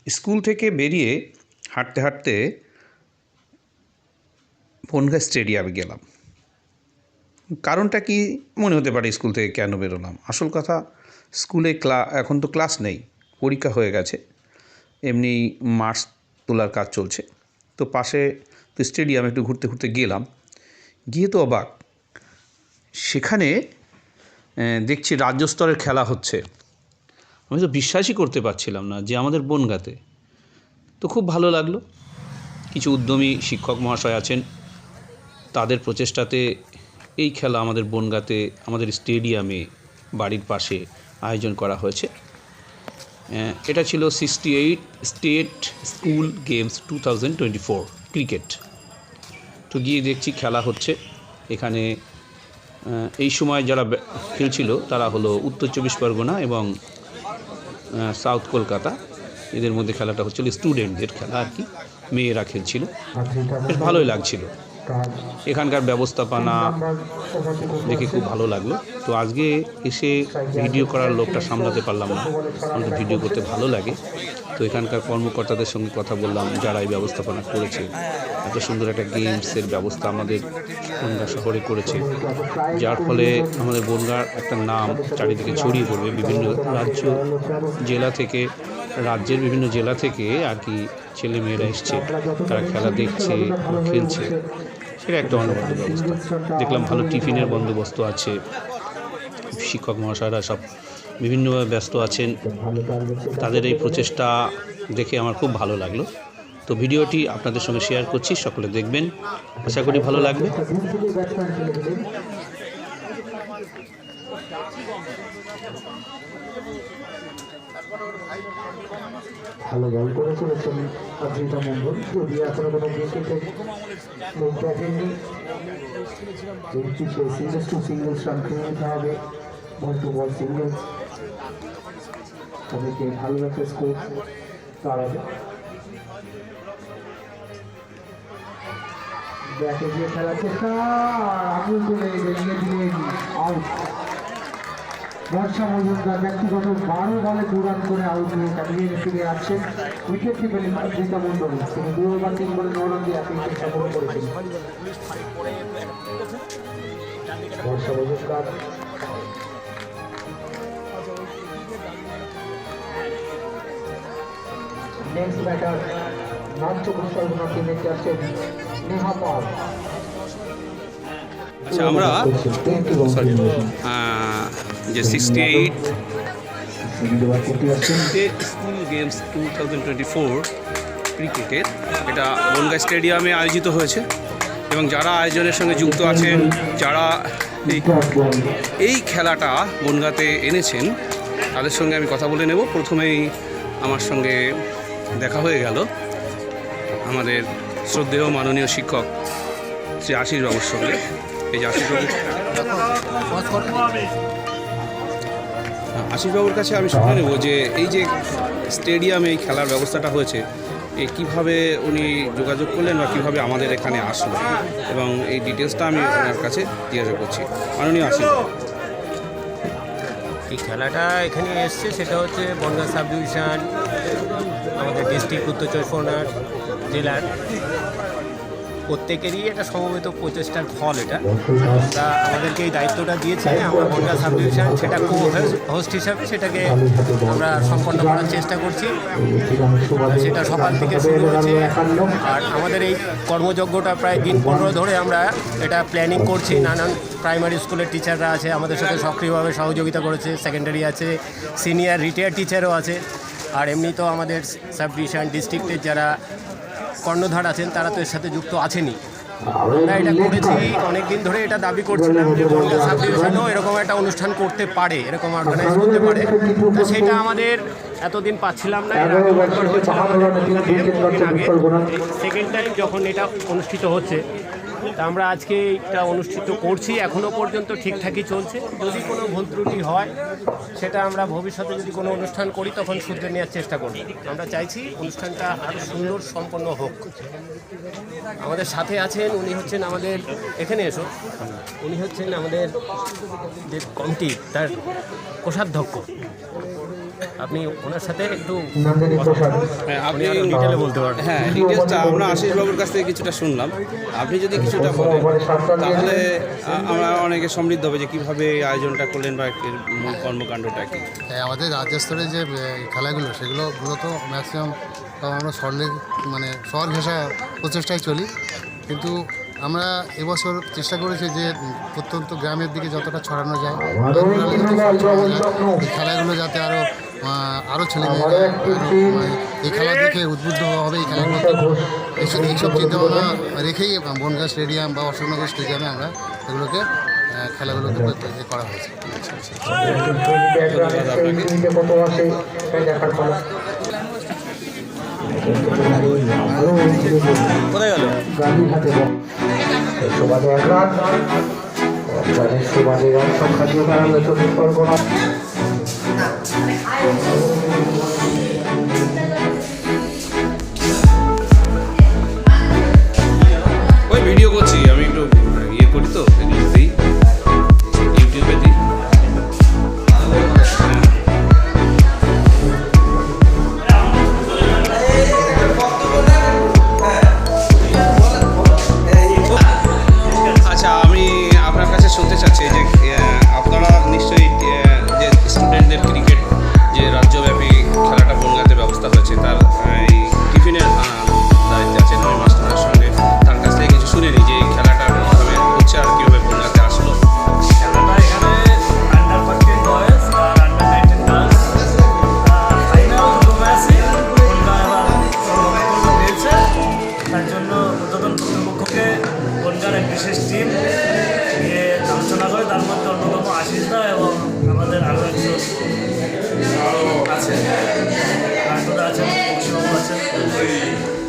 School থেকে বেরিয়ে হাঁটতে হাঁটতে বনগাঁ স্টেডিয়ামে গেলাম। কারণটা কি মনে হতে পারে স্কুল থেকে কেন বেরোলাম? আসল কথা, স্কুলে এখন তো ক্লাস নেই, পরীক্ষা হয়ে গেছে, এমনি মার্কস তোলার কাজ চলছে। তো পাশে তো স্টেডিয়ামে একটু ঘুরতে ঘুরতে গেলাম, গিয়ে তো অবাক, সেখানে দেখছি রাজ্য স্তরের খেলা হচ্ছে। আমি তো বিশ্বাসই করতে পারছিলাম না যে আমাদের বনগাঁতে। তো খুব ভালো লাগলো। কিছু উদ্যমী শিক্ষক মহাশয় আছেন, তাদের প্রচেষ্টাতে এই খেলা আমাদের বনগাঁতে আমাদের স্টেডিয়ামে বাড়ির পাশে আয়োজন করা হয়েছে। এটা ছিল 68 স্টেট স্কুল গেমস 2024 ক্রিকেট। তো গিয়ে দেখছি খেলা হচ্ছে এখানে। এই সময় যারা খেলছিল তারা হলো উত্তর চব্বিশ পরগনা এবং সাউথ কলকাতা। এদের মধ্যে খেলাটা হচ্ছিল স্টুডেন্টদের খেলা আর কি, মেয়েরা খেলছিল, বেশ ভালোই লাগছিল। এখানকার ব্যবস্থাপনা দেখে খুব ভালো লাগলো। তো আজকে এসে ভিডিও করার লোকটা সামলাতে পারলাম না, আমার তো ভিডিও করতে ভালো লাগে। তো এখানকার কর্মকর্তাদের সঙ্গে কথা বললাম, যারা এই ব্যবস্থাপনা করেছে। এত সুন্দর একটা গেমসের ব্যবস্থা আমাদের বনগাঁ শহরে করেছে, যার ফলে আমাদের বনগাঁর একটা নাম চারিদিকে ছড়িয়ে পড়বে। বিভিন্ন রাজ্যের বিভিন্ন জেলা থেকে আর কি ছেলে মেয়েরা এসছে, তারা খেলা দেখছে, খেলছে। সেটা একটা অনবদ্য ব্যবস্থা। দেখলাম ভালো টিফিনের বন্দোবস্ত আছে, শিক্ষক মহাশয়রা সব বিভিন্নভাবে ব্যস্ত আছেন। তাদের এই প্রচেষ্টা দেখে আমার খুব ভালো লাগলো। তো ভিডিওটি আপনাদের সঙ্গে শেয়ার করছি, সকলে দেখবেন, আশা করি ভালো লাগবে। ভালো বল করেছেন অদ্রিতা মন্ডল, যদি এখনো কোনো উইকেটে সিঙ্গেলস টু সিঙ্গেলস রান খেলে নিতে হবে, বল টু বল সিঙ্গেলস। তাদেরকে ভালো একটা স্কোর দাঁড়াবে। ব্যাটে গিয়ে খেলার চেষ্টা, আগুন তুলে বেরিয়ে দিলেন, আউট। বর্ষা মজুমদার ব্যক্তিগত 12 বলে 2 রান করে আউট হয়ে কাটিয়ে ফিরে আসছেন। উইকেটটি পেলেন অদ্রিতা মন্ডল, তিনি 2 ওভার 3 বলে 9 রান দিয়ে 1 উইকেট সংগ্রহ করেছেন। বর্ষা মজুমদার নেক্সট ব্যাটার নর্থ চব্বিশ পরগনা টিমে আসছেন নেহা পাল। আচ্ছা, আমরা যে 68 স্কুল গেমস 2024 ক্রিকেটের, এটা বনগাঁ স্টেডিয়ামে আয়োজিত হয়েছে এবং যারা আয়োজনের সঙ্গে যুক্ত আছেন, যারা এই খেলাটা বনগাঁতে এনেছেন, তাদের সঙ্গে আমি কথা বলে নেব। প্রথমেই আমার সঙ্গে দেখা হয়ে গেল আমাদের শ্রদ্ধেয় মাননীয় শিক্ষক শ্রী আশিসবাবুর সঙ্গে। এই যে আশিসবাবুর কাছে আমি শুনে নেব যে এই যে স্টেডিয়ামে এই খেলার ব্যবস্থাটা হয়েছে, কীভাবে উনি যোগাযোগ করলেন বা কীভাবে আমাদের এখানে আসলো, এবং এই ডিটেলসটা আমি ওনার কাছে জিজ্ঞাসা করছি। মাননীয় আশিসবাবু, এই খেলাটা এখানে এসছে সেটা হচ্ছে বনগাঁ সাব ডিভিশন, আমাদের ডিস্ট্রিক্ট উত্তর চব্বিশ পরগনা জেলার প্রত্যেকেরই একটা সমবেত প্রচেষ্টার ফল। এটা আমরা আমাদেরকে এই দায়িত্বটা দিয়েছে, আমরা বনগাঁ সাব ডিভিশন সেটা হোস্ট হিসাবে সেটাকে আমরা সম্পন্ন করার চেষ্টা করছি। সেটা সকাল থেকে শুরু হয়েছে, আর আমাদের এই কর্মযজ্ঞটা প্রায় দিন 15 ধরে আমরা এটা প্ল্যানিং করছি। নানান প্রাইমারি স্কুলের টিচাররা আছে আমাদের সাথে সক্রিয়ভাবে সহযোগিতা করেছে, সেকেন্ডারি আছে, সিনিয়র রিটায়ার্ড টিচারও আছে, আর এমনি তো আমাদের সাব ডিভিশন ডিস্ট্রিক্টের যারা কর্ণধার আছেন তারা তো এর সাথে যুক্ত আছেনই। আমরা এটা করেছি অনেক দিন ধরে, এটা দাবি করছিলাম যে বনগাঁ সাব ডিভিশনও এরকম একটা অনুষ্ঠান করতে পারে, এরকম অর্গানাইজ করতে পারে। তো সেটা আমাদের এতদিন পাচ্ছিলাম না। সেকেন্ড টাইম যখন এটা অনুষ্ঠিত হচ্ছে, তা আমরা আজকে এটা অনুষ্ঠিত করছি। এখনও পর্যন্ত ঠিকঠাকই চলছে। যদি কোনো ভুল ত্রুটি হয় সেটা আমরা ভবিষ্যতে যদি কোনো অনুষ্ঠান করি তখন শুধরে নেওয়ার চেষ্টা করব। আমরা চাইছি অনুষ্ঠানটা আরও সুন্দর সম্পন্ন হোক। আমাদের সাথে আছেন, উনি হচ্ছেন আমাদের, এখানে এসো, উনি হচ্ছেন আমাদের যে কমিটি তার কোষাধ্যক্ষ, আপনি ওনার সাথে একটু নন্দিনী প্রসাদ আপনি আরো ডিটেলে বলতে পারবেন। হ্যাঁ, ডিটেলসটা আমরা আশিস বাবুর কাছ থেকে কিছুটা শুনলাম। আপনি যদি কিছুটা বলেন তাহলে আমরা অনেকে সমৃদ্ধ হবে যে কীভাবে এই আয়োজনটা করলেন বা এর মূল কর্মকাণ্ডটা কি। হ্যাঁ, আমাদের রাজ্য স্তরে যে খেলাগুলো সেগুলো মূলত ম্যাক্সিমাম আমরা শহর ঘেঁষা প্রচেষ্টায় চলি, কিন্তু আমরা এবছর চেষ্টা করেছি যে প্রত্যন্ত গ্রামের দিকে যতটা ছড়ানো যায় এই খেলাগুলো যাতে আরও ছেলেমেয়েরা এই খেলা দেখে উদ্বুদ্ধ হবে, এই খেলাগুলোতে এইসব চিন্তাভাবনা রেখেই বনগাঁ স্টেডিয়াম বা অশোকনগর স্টেডিয়ামে আমরা এগুলোকে খেলাগুলোকে করা হয়েছে। কোথায় গেল? ওই ভিডিও করছি আমি, একটু ইয়ে করি তো এগুলো দিই ইউটিউবে দিই। আচ্ছা, আমি আপনার কাছে শুনতে চাচ্ছি যে আপনারা নিশ্চয়ই যে স্টুডেন্টদের ক্রিকেট যে রাজ্যব্যাপী খেলাটা বনগাঁতে ব্যবস্থা হয়েছে তার এই টিফিনের দায়িত্বে আছেন ওই মাস্টারের সঙ্গে, তার কাছ থেকে কিছু শুনে নিই যে এই খেলাটা কীভাবে হচ্ছে আর কীভাবে বনগাঁতে আসলো। খেলাটা এখানে আন্ডার 14 বয়েজ আর আন্ডার 19 গার্লস ফাইনাল দুটো ম্যাচই বনগাঁ এবার সংরক্ষণ হয়েছে। তার জন্য উদ্বোধন কর্তৃপক্ষকে বনগাঁর এক বিশেষ টিম নিয়ে আলোচনা করে, তার মধ্যে অন্যতম আশিস দা এবং আমাদের আরও একজন আছে, রাজুদা আছেন, বক্সিবাবু আছেন।